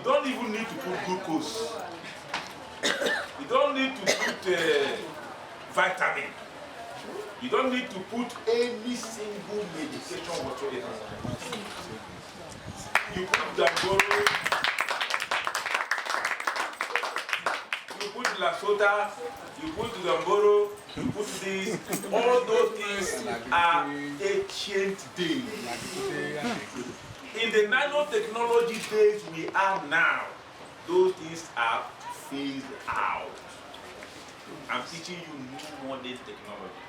don't even need to put glucose. You don't need to put vitamin. You don't need to put any single medication whatsoever. You put Damboro, you put Lasota, you put Damboro, you put this. All those things are ancient days. In the nanotechnology days we are now, those things are phased out. I'm teaching you new modern technology.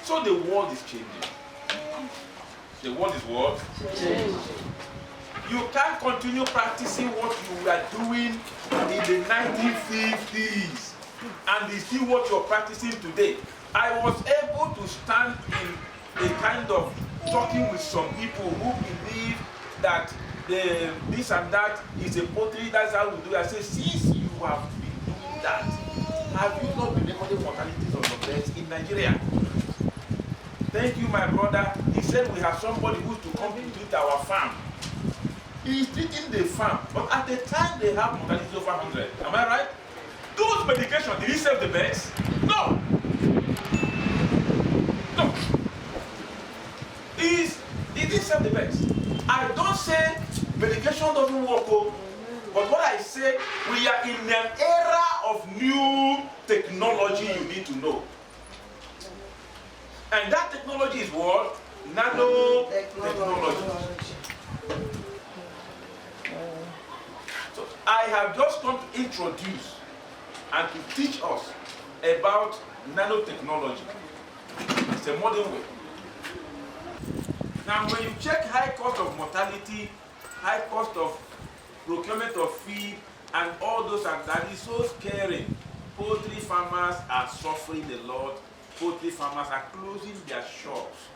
So the world is changing. The world is what? Changing. You can't continue practicing what you were doing in the 1950s and it's still what you're practicing today. I was able to stand in a kind of talking with some people who believe that this and that is a pottery, that's how we do it. I say, since you have been doing that, have you not been recording mortalities of the birds in Nigeria? Thank you, my brother. He said we have somebody who's to come to treat our farm. He is treating the farm, but at the time they have mortality over 100. Am I right? Those medications, did he save the birds? No. No. He didn't save the birds. I don't say medication doesn't work, but what I say, we are in an era of new technology you need to know. And that technology is what? Nanotechnology. So I have just come to introduce and to teach us about nanotechnology. It's a modern way. Now when you check high cost of mortality, high cost of procurement of feed, and all those, that is so scary. Poultry farmers are suffering a lot. Poultry farmers are closing their shops.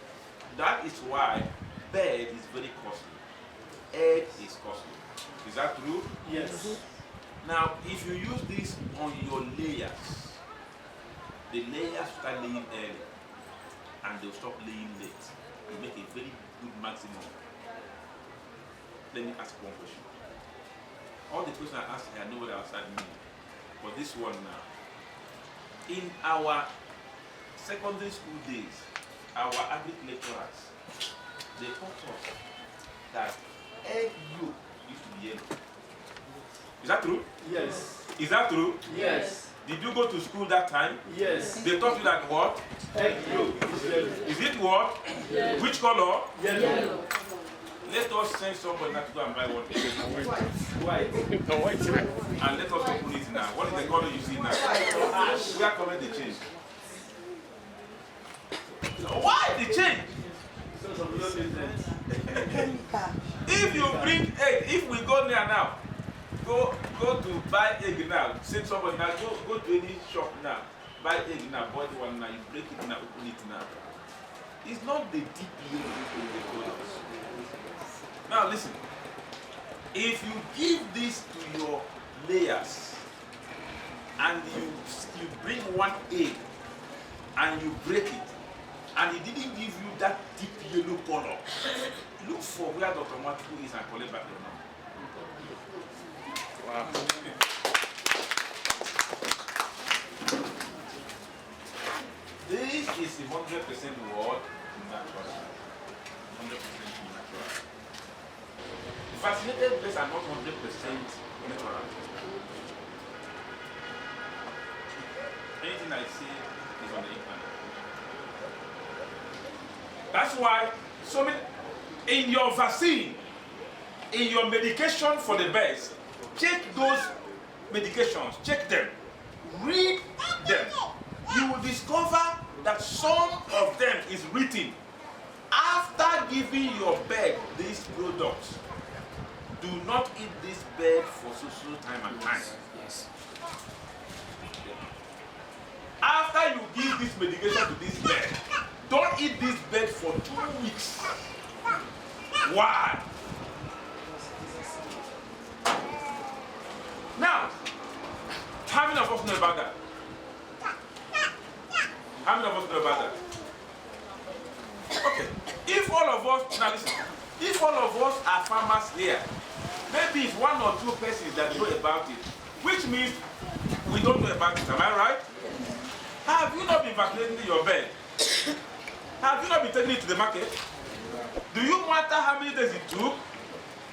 That is why bird is very costly. Egg is costly. Is that true? Yes. Now, if you use this on your layers, the layers start laying early and they'll stop laying late. You make a very good maximum. Let me ask one question. All the questions I ask, I know what outside mean. But this one now. In our secondary school days, our agric lecturers, they taught us that egg yolk used to be yellow. Is that true? Yes. Is that true? Yes. Did you go to school that time? Yes. They taught you that what? Egg yolk is yellow. Is it what? Yes. Which color? Yellow. Let us send somebody to go and buy one. White. And let us open it now. What is the color you see now? Ash. Where color they change? Why they change? Because of low nutrients. If you bring egg, if we go there now, go to buy egg now. Send somebody now. Go to any shop now. Buy egg now. Boil one now. You break it now. Open it now. It's not the deep yellow. Now listen. If you give this to your layers and you bring one egg and you break it and it didn't give you that deep yellow color, look for where Dr. Matuku is and collect back your number. Wow. This is a 100% word natural. 100% natural. Vaccinated birds are not 100% natural. Anything I say is on the internet. That's why so many in your vaccine, in your medication for the birds, check those medications, check them, read them. You will discover that some of them is written after giving your bird these products. Do not eat this bird for so time and time. Yes. After you give this medication to this bird, don't eat this bird for 2 weeks. Why? Now, how many of us know about that? How many of us know about that? Okay. If all of us, now listen, if all of us are farmers here, maybe it's 1 or 2 persons that know about it, which means we don't know about it. Am I right? Have you not been vaccinating your bird? Have you not been taking it to the market? Do you matter how many days it took?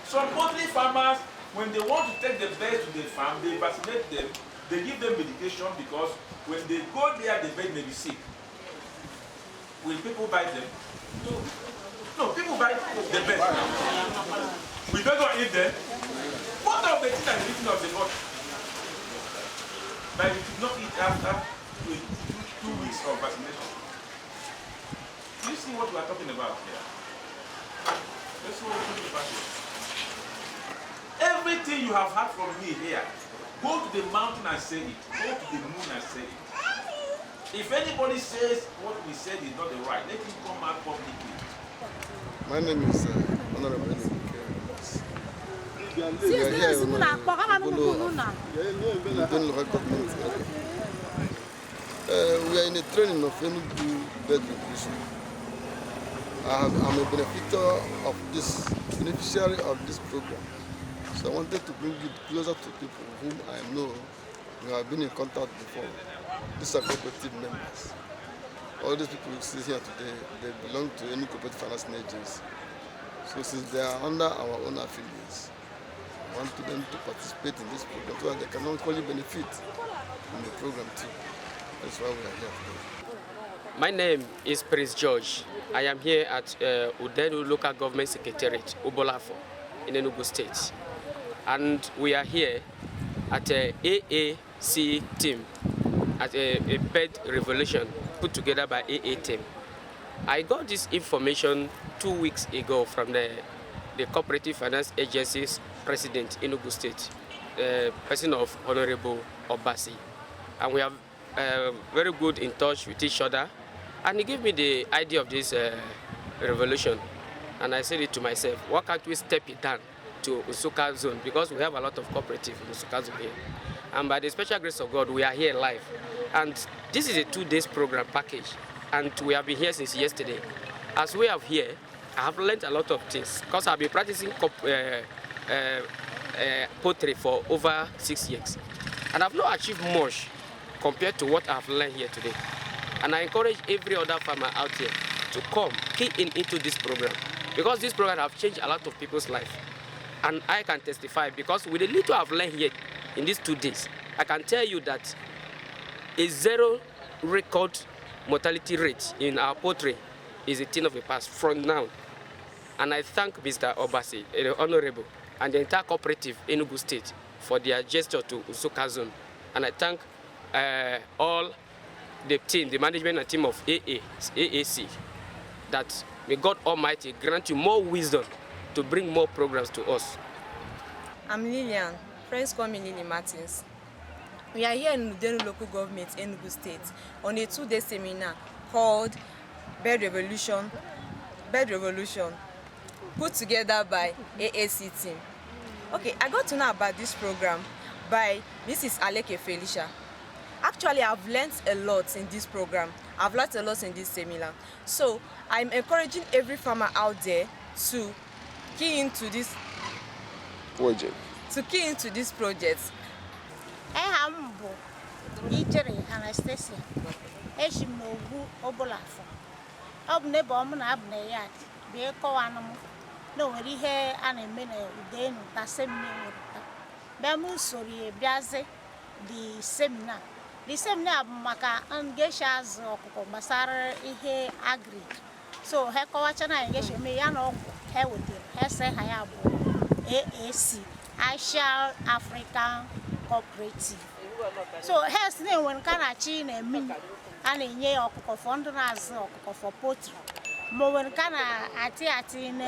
Some poultry farmers, when they want to take the birds to the farm, they vaccinate them, they give them medication because when they go there, the bird may be sick. Will people buy them? No, people buy the birds. We don't go eat them. What of the thing and the eating of the body? But we should not eat after 2 weeks of vaccination. Do you see what we are talking about here? Let's see what we're talking about here. Everything you have heard from me here, go to the mountain and say it. Go to the moon and say it. If anybody says what we said is not the right, let him come out publicly. My name is Honorable We are here in we are in the training of Enugu bird revolution. I'm a beneficiary of this program. So I wanted to bring it closer to people whom I know who have been in contact before. These are cooperative members. All these people who sit here today, they belong to any cooperative financing agency. So since they are under our own affiliates, I want them to participate in this program so that they can equally benefit from the program too. That's why we are here today. My name is Prince George. I am here at Udenu Local Government Secretariat, Ubolafo, in Enugu State. And we are here at a AAC team, at a bird revolution put together by AA team. I got this information 2 weeks ago from the Cooperative Finance Agency's president in Enugu State, person of Honorable Obasi. And we are very good in touch with each other. And he gave me the idea of this revolution. And I said it to myself, why can't we step it down to Usuka zone? Because we have a lot of cooperative in Usuka zone here. And by the special grace of God, we are here live. And this is a 2 days program package. And we have been here since yesterday. As we are here, I have learned a lot of things because I've been practicing poultry for over 6 years. And I've not achieved much compared to what I've learned here today. And I encourage every other farmer out here to come, key into this program. Because this program has changed a lot of people's life. And I can testify because with the little I've learned here in these 2 days, I can tell you that a 0 record mortality rate in our poultry is a thing of the past from now. And I thank Mr. Obasi, the Honorable, and the entire cooperative in Enugu State for their gesture to Usuka zone. And I thank all the team, the management and team of AAC, that may God Almighty grant you more wisdom to bring more programs to us. I'm Lillian. Friends call me Lily Martins. We are here in Udenu Local Government, Enugu State, on a 2-day seminar called Bird Revolution, put together by AAC team. Okay, I got to know about this program by Mrs. Aleke Felicia. Actually, I've learned a lot in this program. I've learned a lot in this seminar. So I'm encouraging every farmer out there to key into this project. Hambo, Ijeri, Anastasia, Eshimogu, Obolafo. Obnebom and Abneyat, Beko animal. No, we hear an emene, then Tassemina. Bamu Sori, Biaze, the seminar. The seminar Maka and Geshas or Masara Ihe Agri. So, Hekowachana and Gesha Mayano, Hewit, Hesse Hayabo, AAC, Asia African Cooperative. So, has no one can achieve a min and a year of funders or for poultry. More one can ati in.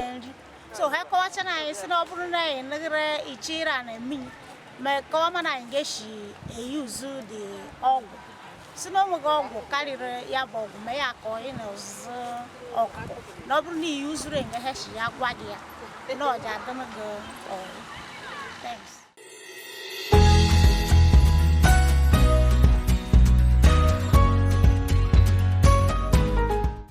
So, Hekowachana is no Brunei, another Ichira and a min. My common and Geshi use the og. So, no go carry Yabog, Mayako in us. Nobody use ring a hash Yaguadia. No, I don't go.